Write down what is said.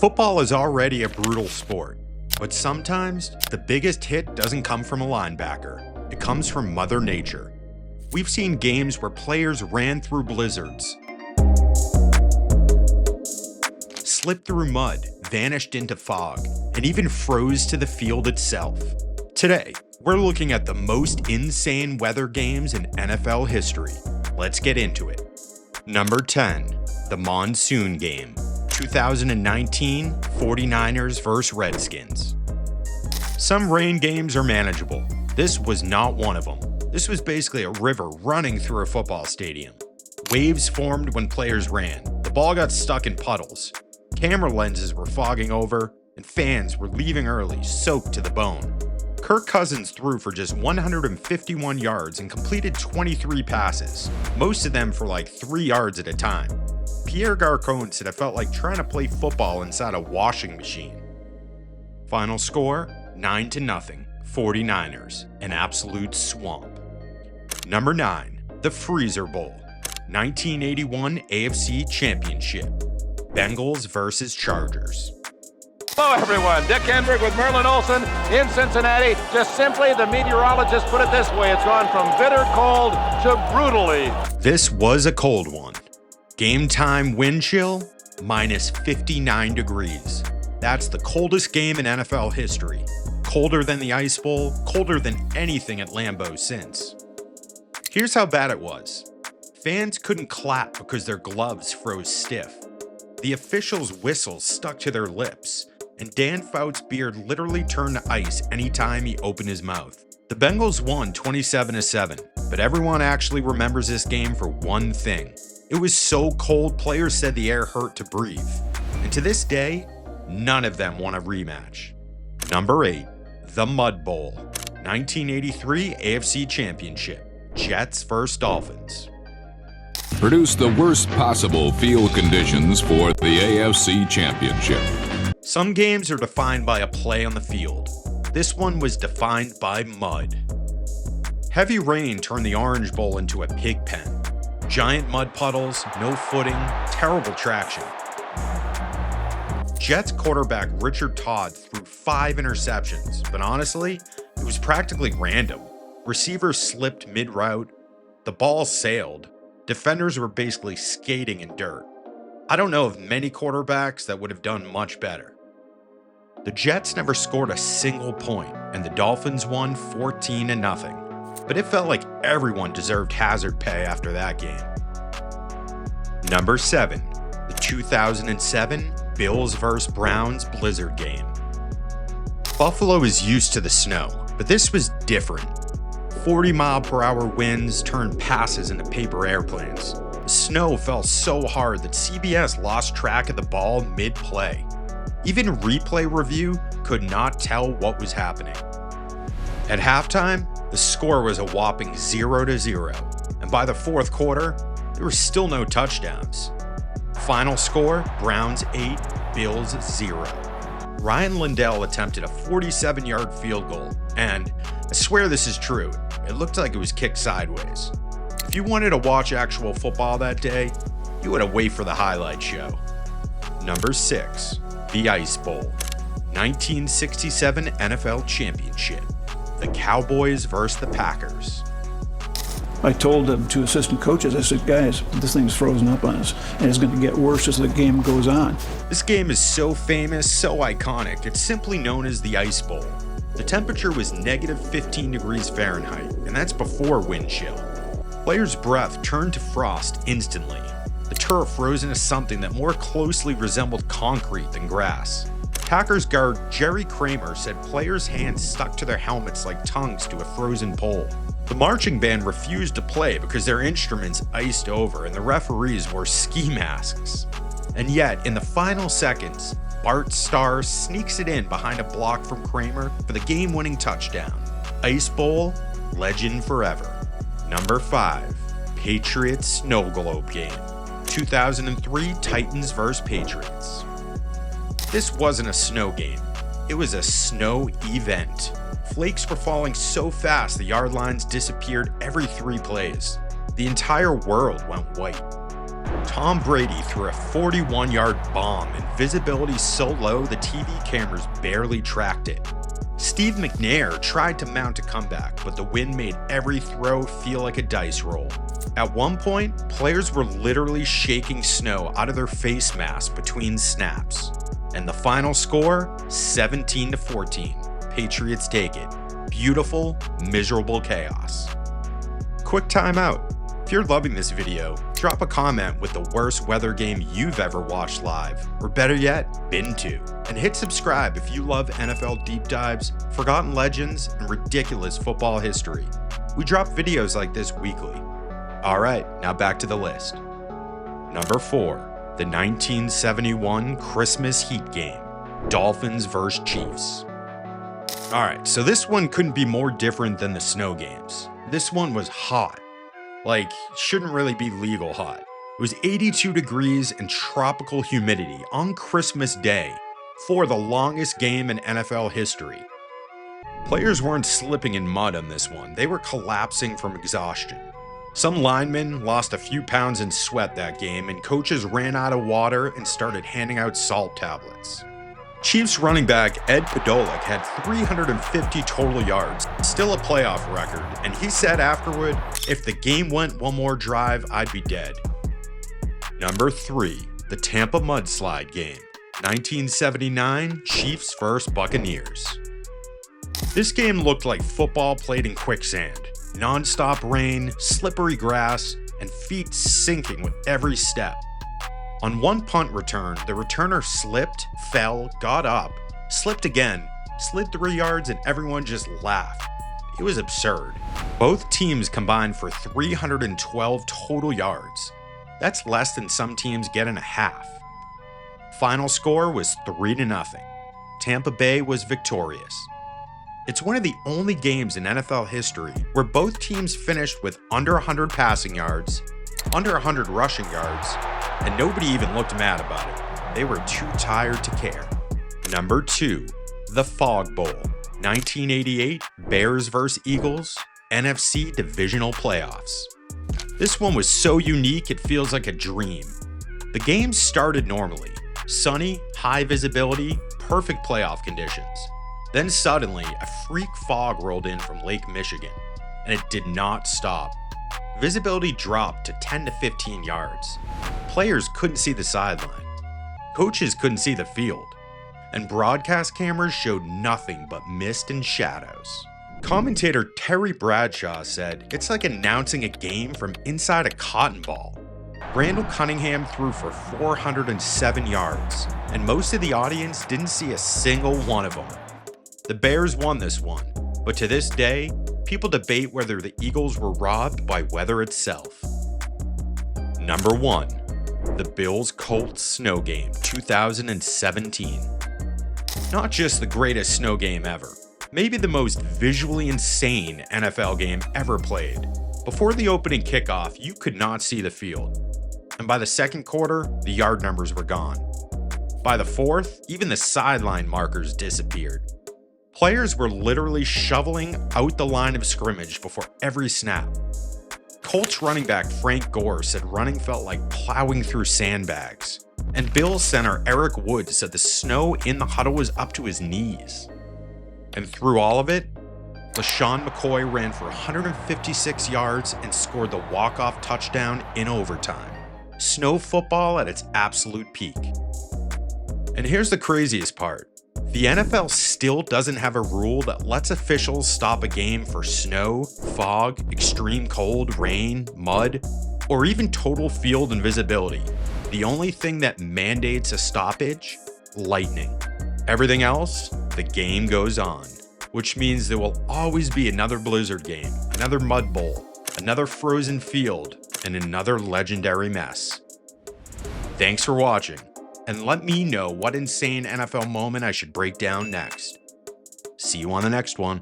Football is already a brutal sport, but sometimes the biggest hit doesn't come from a linebacker. It comes from Mother Nature. We've seen games where players ran through blizzards, slipped through mud, vanished into fog, and even froze to the field itself. Today, we're looking at the most insane weather games in NFL history. Let's get into it. Number 10, the Monsoon game. 2019 49ers vs. Redskins. Some rain games are manageable. This was not one of them. This was basically a river running through a football stadium. Waves formed when players ran. The ball got stuck in puddles. Camera lenses were fogging over, and fans were leaving early, soaked to the bone. Kirk Cousins threw for just 151 yards and completed 23 passes, most of them for like 3 yards at a time. Pierre Garcon said it felt like trying to play football inside a washing machine. Final score, 9-0, 49ers, an absolute swamp. Number 9, the Freezer Bowl, 1981 AFC Championship, Bengals vs. Chargers. Hello everyone, Dick Enberg with Merlin Olsen in Cincinnati. Just simply, the meteorologist put it this way, it's gone from bitter cold to brutally. This was a cold one. Game time wind chill, minus 59 degrees. That's the coldest game in NFL history. Colder than the Ice Bowl, colder than anything at Lambeau since. Here's how bad it was. Fans couldn't clap because their gloves froze stiff. The officials' whistles stuck to their lips, and Dan Fouts' beard literally turned to ice anytime he opened his mouth. The Bengals won 27-7, but everyone actually remembers this game for one thing. It was so cold, players said the air hurt to breathe. And to this day, none of them want a rematch. Number 8, the Mud Bowl, 1983 AFC Championship, Jets vs. Dolphins. Produce the worst possible field conditions for the AFC Championship. Some games are defined by a play on the field. This one was defined by mud. Heavy rain turned the Orange Bowl into a pig pen. Giant mud puddles, no footing, terrible traction. Jets quarterback Richard Todd threw 5 interceptions, but honestly, it was practically random. Receivers slipped mid-route, the ball sailed, defenders were basically skating in dirt. I don't know of many quarterbacks that would have done much better. The Jets never scored a single point, and the Dolphins won 14-0. But it felt like everyone deserved hazard pay after that game. Number 7, the 2007 Bills vs. Browns blizzard game. Buffalo is used to the snow, but this was different. 40-mile-per-hour winds turned passes into paper airplanes. The snow fell so hard that CBS lost track of the ball mid-play. Even replay review could not tell what was happening. At halftime, the score was a whopping 0-0, and by the fourth quarter, there were still no touchdowns. Final score, Browns 8, Bills 0. Ryan Lindell attempted a 47-yard field goal, and I swear this is true, it looked like it was kicked sideways. If you wanted to watch actual football that day, you had to wait for the highlight show. Number 6, the Ice Bowl, 1967 NFL Championship, the Cowboys vs. the Packers. I told them to assistant coaches, I said, guys, this thing's frozen up on us, and it's going to get worse as the game goes on. This game is so famous, so iconic, it's simply known as the Ice Bowl. The temperature was negative 15 degrees Fahrenheit, and that's before wind chill. Players' breath turned to frost instantly. The turf froze into something that more closely resembled concrete than grass. Packers guard Jerry Kramer said players' hands stuck to their helmets like tongues to a frozen pole. The marching band refused to play because their instruments iced over and the referees wore ski masks. And yet, in the final seconds, Bart Starr sneaks it in behind a block from Kramer for the game-winning touchdown. Ice Bowl, legend forever. Number 5, Patriots Snow Globe game, 2003 Titans vs. Patriots. This wasn't a snow game, it was a snow event. Flakes were falling so fast the yard lines disappeared every 3 plays. The entire world went white. Tom Brady threw a 41-yard bomb and visibility so low the TV cameras barely tracked it. Steve McNair tried to mount a comeback, but the wind made every throw feel like a dice roll. At one point, players were literally shaking snow out of their face masks between snaps. And the final score, 17-14. Patriots take it. Beautiful, miserable chaos. Quick timeout. If you're loving this video, drop a comment with the worst weather game you've ever watched live, or better yet, been to. And hit subscribe if you love NFL deep dives, forgotten legends, and ridiculous football history. We drop videos like this weekly. Alright, now back to the list. Number 4, the 1971 Christmas Heat game, Dolphins vs. Chiefs. Alright, so this one couldn't be more different than the snow games. This one was hot. Like, shouldn't really be legal hot. It was 82 degrees and tropical humidity on Christmas Day for the longest game in NFL history. Players weren't slipping in mud on this one, they were collapsing from exhaustion. Some linemen lost a few pounds in sweat that game, and coaches ran out of water and started handing out salt tablets. Chiefs running back Ed Podolak had 350 total yards, still a playoff record, and he said afterward, "If the game went one more drive, I'd be dead." Number 3, the Tampa mudslide game, 1979 Chiefs vs. Buccaneers. This game looked like football played in quicksand. Non-stop rain, slippery grass, and feet sinking with every step. On one punt return, the returner slipped, fell, got up, slipped again, slid 3 yards, and everyone just laughed. It was absurd. Both teams combined for 312 total yards. That's less than some teams get in a half. Final score was 3-0. Tampa Bay was victorious. It's one of the only games in NFL history where both teams finished with under 100 passing yards, under 100 rushing yards, and nobody even looked mad about it. They were too tired to care. Number 2, the Fog Bowl, 1988 Bears vs. Eagles, NFC Divisional Playoffs. This one was so unique it feels like a dream. The game started normally, sunny, high visibility, perfect playoff conditions. Then suddenly, a freak fog rolled in from Lake Michigan, and it did not stop. Visibility dropped to 10 to 15 yards. Players couldn't see the sideline. Coaches couldn't see the field. And broadcast cameras showed nothing but mist and shadows. Commentator Terry Bradshaw said, "It's like announcing a game from inside a cotton ball." Randall Cunningham threw for 407 yards, and most of the audience didn't see a single one of them. The Bears won this one, but to this day, people debate whether the Eagles were robbed by weather itself. Number 1, the Bills-Colts snow game, 2017. Not just the greatest snow game ever, maybe the most visually insane NFL game ever played. Before the opening kickoff, you could not see the field. And by the second quarter, the yard numbers were gone. By the fourth, even the sideline markers disappeared. Players were literally shoveling out the line of scrimmage before every snap. Colts running back Frank Gore said running felt like plowing through sandbags. And Bills center Eric Wood said the snow in the huddle was up to his knees. And through all of it, LaShawn McCoy ran for 156 yards and scored the walk-off touchdown in overtime. Snow football at its absolute peak. And here's the craziest part. The NFL still doesn't have a rule that lets officials stop a game for snow, fog, extreme cold, rain, mud, or even total field invisibility. The only thing that mandates a stoppage? Lightning. Everything else, the game goes on, which means there will always be another blizzard game, another mud bowl, another frozen field, and another legendary mess. Thanks for watching. And let me know what insane NFL moment I should break down next. See you on the next one.